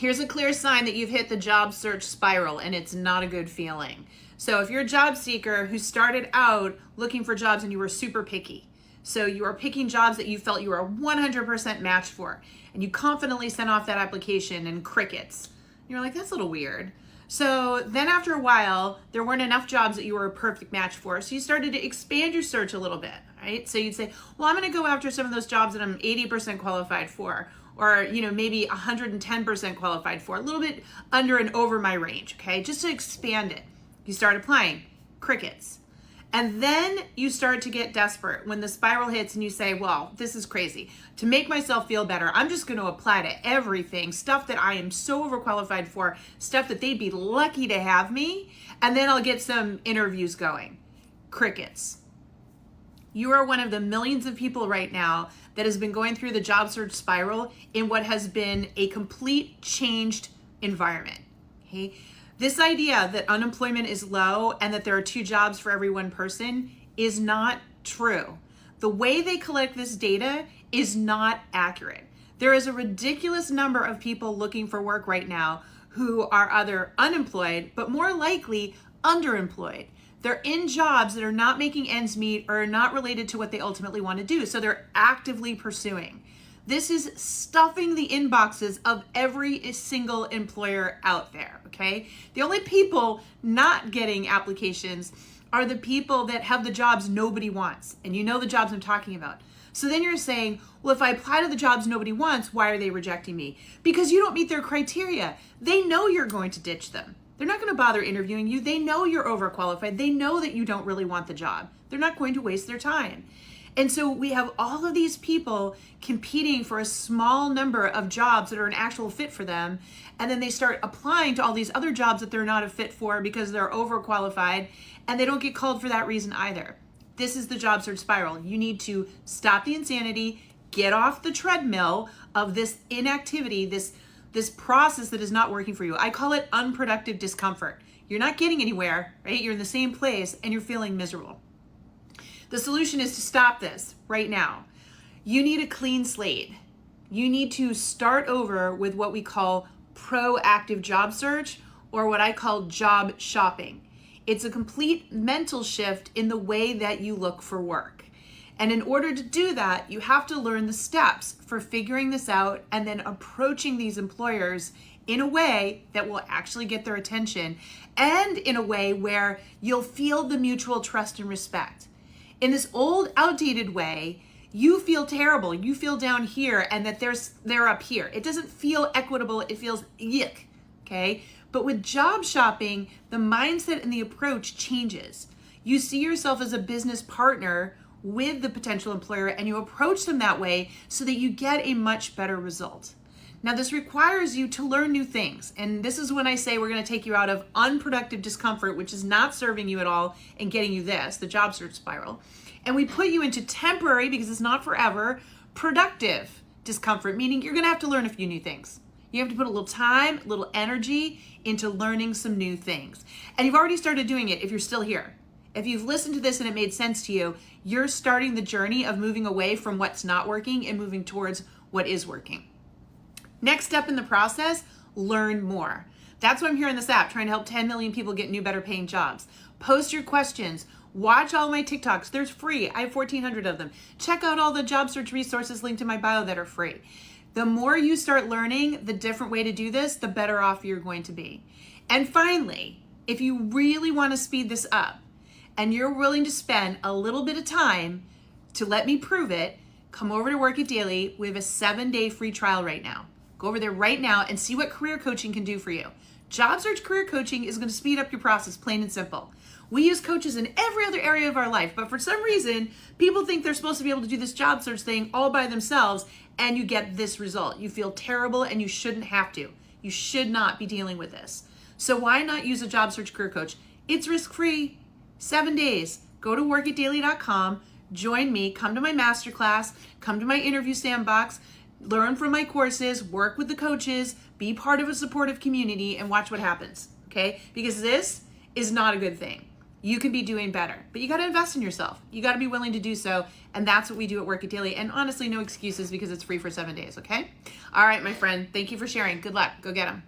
Here's a clear sign that you've hit the job search spiral, and it's not a good feeling. So if you're a job seeker who started out looking for jobs and you were super picky, so you are picking jobs that you felt you were a 100% match for, and you confidently sent off that application and crickets. You're like, that's a little weird. So then after a while, there weren't enough jobs that you were a perfect match for. So you started to expand your search a little bit, right? So you'd say, well, I'm going to go after some of those jobs that I'm 80% qualified for, or maybe 110% qualified for, a little bit under and over my range, okay? Just to expand it. You start applying, crickets. And then you start to get desperate when the spiral hits and you say, well, this is crazy. To make myself feel better, I'm just going to apply to everything, stuff that I am so overqualified for, stuff that they'd be lucky to have me, and then I'll get some interviews going. Crickets. You are one of the millions of people right now that has been going through the job search spiral in what has been a complete changed environment, okay? This idea that unemployment is low and that there are 2 jobs for every 1 person is not true. The way they collect this data is not accurate. There is a ridiculous number of people looking for work right now who are either unemployed, but more likely underemployed. They're in jobs that are not making ends meet or are not related to what they ultimately want to do. So they're actively pursuing. This is stuffing the inboxes of every single employer out there, okay? The only people not getting applications are the people that have the jobs nobody wants. And you know the jobs I'm talking about. So then you're saying, well, if I apply to the jobs nobody wants, why are they rejecting me? Because you don't meet their criteria. They know you're going to ditch them. They're not going to bother interviewing you. They know you're overqualified. They know that you don't really want the job. They're not going to waste their time. And so we have all of these people competing for a small number of jobs that are an actual fit for them. And then they start applying to all these other jobs that they're not a fit for because they're overqualified, and they don't get called for that reason either. This is the job search spiral. You need to stop the insanity, get off the treadmill of this inactivity, this process that is not working for you. I call it unproductive discomfort. You're not getting anywhere, right? You're in the same place and you're feeling miserable. The solution is to stop this right now. You need a clean slate. You need to start over with what we call proactive job search, or what I call job shopping. It's a complete mental shift in the way that you look for work. And in order to do that, you have to learn the steps for figuring this out and then approaching these employers in a way that will actually get their attention, and in a way where you'll feel the mutual trust and respect. In this old, outdated way, you feel terrible. You feel down here and that they're up here. It doesn't feel equitable. It feels yuck, okay? But with job shopping, the mindset and the approach changes. You see yourself as a business partner with the potential employer, and you approach them that way so that you get a much better result. Now, this requires you to learn new things. And this is when I say we're going to take you out of unproductive discomfort, which is not serving you at all and getting you this, the job search spiral. And we put you into temporary, because it's not forever, productive discomfort, meaning you're going to have to learn a few new things. You have to put a little time, a little energy into learning some new things. And you've already started doing it if you're still here. If you've listened to this and it made sense to you, you're starting the journey of moving away from what's not working and moving towards what is working. Next step in the process, learn more. That's why I'm here in this app, trying to help 10 million people get new, better paying jobs. Post your questions. Watch all my TikToks. They're free. I have 1,400 of them. Check out all the job search resources linked in my bio that are free. The more you start learning the different way to do this, the better off you're going to be. And finally, if you really want to speed this up and you're willing to spend a little bit of time to let me prove it, come over to Work It Daily. We have a 7-day free trial right now. Go over there right now and see what career coaching can do for you. Job search career coaching is going to speed up your process, plain and simple. We use coaches in every other area of our life, but for some reason, people think they're supposed to be able to do this job search thing all by themselves, and you get this result. You feel terrible, and you shouldn't have to. You should not be dealing with this. So why not use a job search career coach? It's risk-free. 7 days. Go to workitdaily.com, join me, come to my masterclass, come to my interview sandbox, learn from my courses, work with the coaches, be part of a supportive community, and watch what happens, okay? Because this is not a good thing. you can be doing better. But you got to invest in yourself. You got to be willing to do so. And that's what we do at Work It Daily. And honestly, no excuses because it's free for 7 days, okay? All right, my friend. Thank you for sharing. Good luck. Go get them.